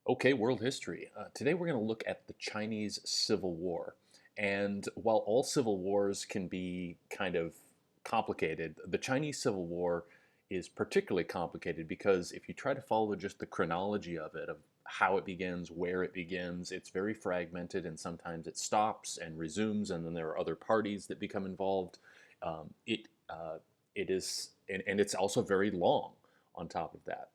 Okay, world history. Today we're going to look at the Chinese Civil War. And while all civil wars can be kind of complicated, the Chinese Civil War is particularly complicated because if you try to follow just the chronology of it, of how it begins, where it begins, it's very fragmented and sometimes it stops and resumes, and then there are other parties that become involved. Um, it, uh, it is, and it's also very long on top of that.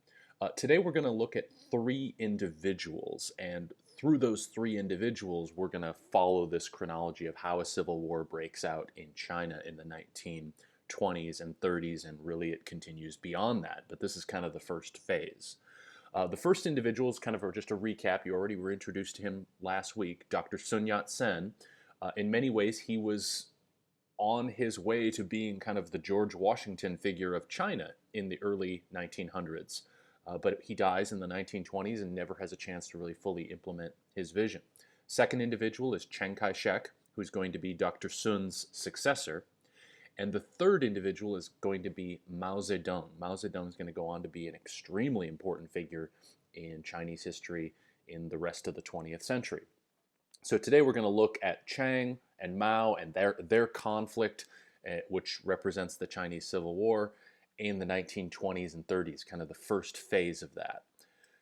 Today, we're going to look at three individuals, and through those three individuals, we're going to follow this chronology of how a civil war breaks out in China in the 1920s and 30s, and really it continues beyond that. But this is kind of the first phase. The first individual is kind of just a recap. You already were introduced to him last week, Dr. Sun Yat sen. In many ways, he was on his way to being kind of the George Washington figure of China in the early 1900s. But he dies in the 1920s and never has a chance to really fully implement his vision. Second individual is Chiang Kai shek, who's going to be Dr. Sun's successor. And the third individual is going to be Mao Zedong. Mao Zedong is going to go on to be an extremely important figure in Chinese history in the rest of the 20th century. So today we're going to look at Chiang and Mao and their conflict, which represents the Chinese Civil War in the 1920s and 30s, kind of the first phase of that.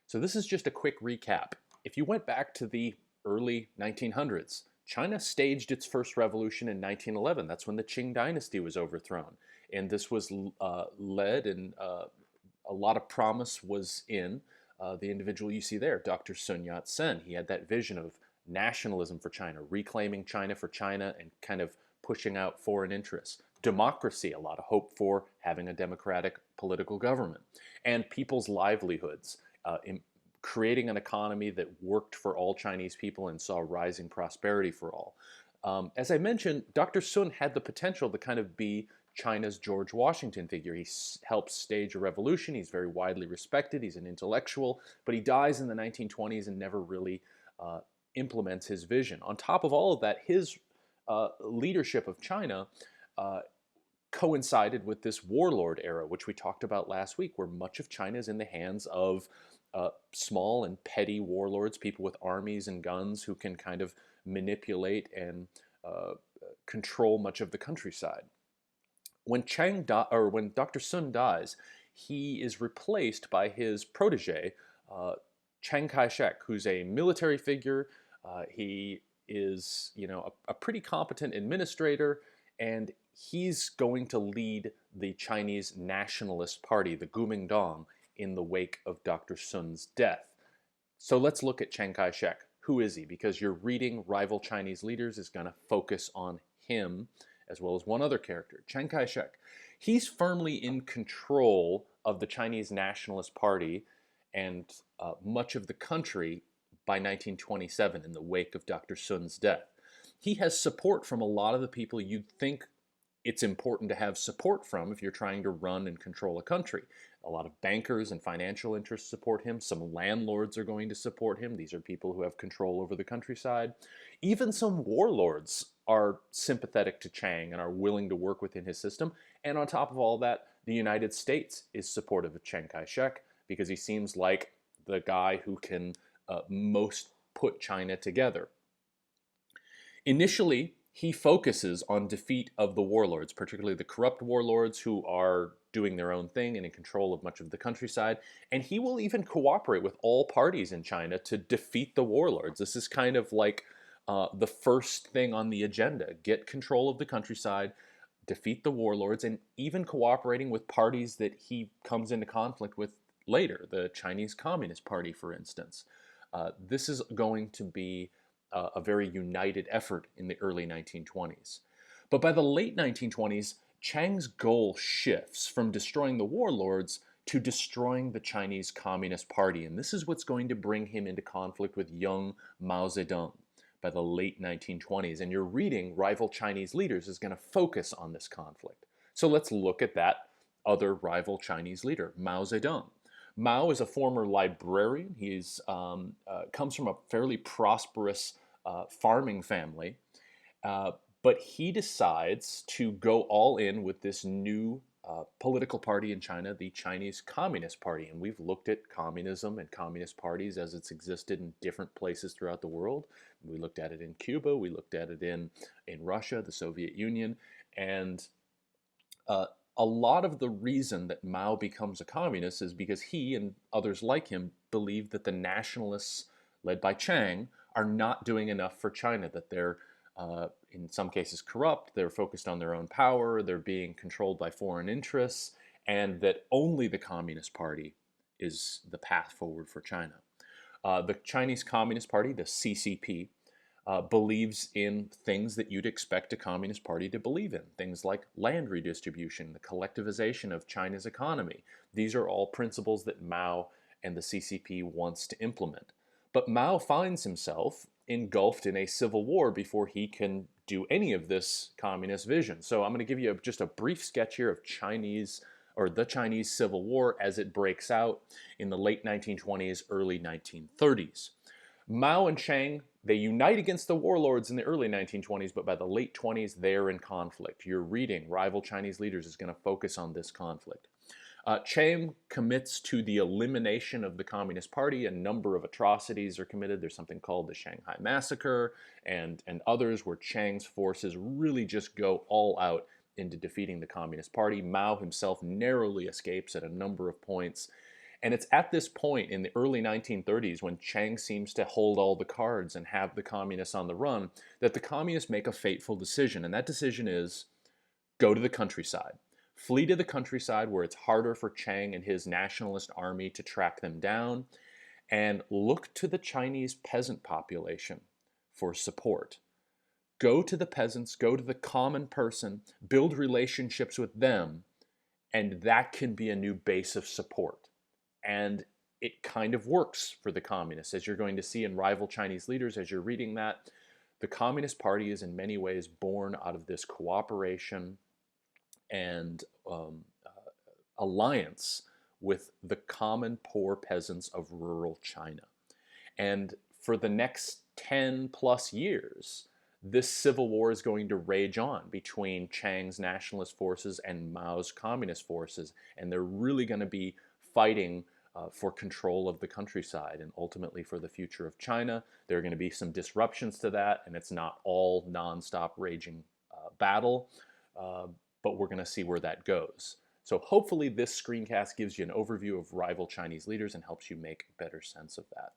So this is just a quick recap. If you went back to the early 1900s, China staged its first revolution in 1911. That's when the Qing dynasty was overthrown. And this was led, and a lot of promise was in the individual you see there, Dr. Sun Yat sen. He had that vision of nationalism for China, reclaiming China for China, and kind of pushing out foreign interests. Democracy, a lot of hope for having a democratic political government, and people's livelihoods, in creating an economy that worked for all Chinese people and saw rising prosperity for all. As I mentioned, Dr. Sun had the potential to kind of be China's George Washington figure. He helped stage a revolution. He's very widely respected. He's an intellectual, but he dies in the 1920s and never really implements his vision. On top of all of that, his leadership of China uh, coincided with this warlord era, which we talked about last week, where much of China is in the hands of small and petty warlords, people with armies and guns who can kind of manipulate and uh, control much of the countryside. When when Dr. Sun dies, he is replaced by his protege, uh, Chiang Kai-shek, who's a military figure. He is, a pretty competent administrator, and he's going to lead the Chinese Nationalist Party, the Kuomintang, in the wake of Dr. Sun's death. So let's look at Chiang Kai-shek. Who is he? Because your reading Rival Chinese Leaders is going to focus on him as well as one other character, Chiang Kai-shek. He's firmly in control of the Chinese Nationalist Party and much of the country by 1927 in the wake of Dr. Sun's death. He has support from a lot of the people you'd think it's important to have support from if you're trying to run and control a country. A lot of bankers and financial interests support him. Some landlords are going to support him. These are people who have control over the countryside. Even some warlords are sympathetic to Chiang and are willing to work within his system. And on top of all that, the United States is supportive of Chiang Kai-shek because he seems like the guy who can most put China together. Initially, he focuses on defeat of the warlords, particularly the corrupt warlords who are doing their own thing and in control of much of the countryside. And he will even cooperate with all parties in China to defeat the warlords. This is kind of like the first thing on the agenda: get control of the countryside, defeat the warlords, and even cooperating with parties that he comes into conflict with later, the Chinese Communist Party, for instance. This is going to be a very united effort in the early 1920s. But by the late 1920s, Chiang's goal shifts from destroying the warlords to destroying the Chinese Communist Party. And this is what's going to bring him into conflict with young Mao Zedong by the late 1920s. And your reading, Rival Chinese Leaders, is going to focus on this conflict. So let's look at that other rival Chinese leader, Mao Zedong. Mao is a former librarian. He comes from a fairly prosperous farming family, but he decides to go all in with this new political party in China, the Chinese Communist Party. And we've looked at communism and communist parties as it's existed in different places throughout the world. We looked at it in Cuba, we looked at it in Russia, the Soviet Union, and uh, a lot of the reason that Mao becomes a communist is because he and others like him believe that the nationalists led by Chiang are not doing enough for China, that they're in some cases corrupt, they're focused on their own power, they're being controlled by foreign interests, and that only the Communist Party is the path forward for China. The Chinese Communist Party, the CCP, believes in things that you'd expect a Communist Party to believe in, things like land redistribution, the collectivization of China's economy. These are all principles that Mao and the CCP wants to implement. But Mao finds himself engulfed in a civil war before he can do any of this communist vision. So I'm going to give you just a brief sketch here of the Chinese Civil War as it breaks out in the late 1920s, early 1930s. Mao and Chiang, they unite against the warlords in the early 1920s, but by the late 20s, they're in conflict. Your reading, Rival Chinese Leaders, is going to focus on this conflict. Chiang commits to the elimination of the Communist Party. A number of atrocities are committed. There's something called the Shanghai Massacre and others where Chiang's forces really just go all out into defeating the Communist Party. Mao himself narrowly escapes at a number of points. And it's at this point in the early 1930s when Chiang seems to hold all the cards and have the communists on the run that the communists make a fateful decision. And that decision is go to the countryside. Flee to the countryside where it's harder for Chiang and his nationalist army to track them down, and look to the Chinese peasant population for support. Go to the peasants, go to the common person, build relationships with them, and that can be a new base of support. And it kind of works for the communists, as you're going to see in Rival Chinese Leaders as you're reading that. The Communist Party is in many ways born out of this cooperation and alliance with the common poor peasants of rural China. And for the next 10 plus years, this civil war is going to rage on between Chiang's nationalist forces and Mao's communist forces. And they're really going to be fighting for control of the countryside and ultimately for the future of China. There are going to be some disruptions to that, and it's not all nonstop raging battle. But we're going to see where that goes. So hopefully this screencast gives you an overview of Rival Chinese Leaders and helps you make better sense of that.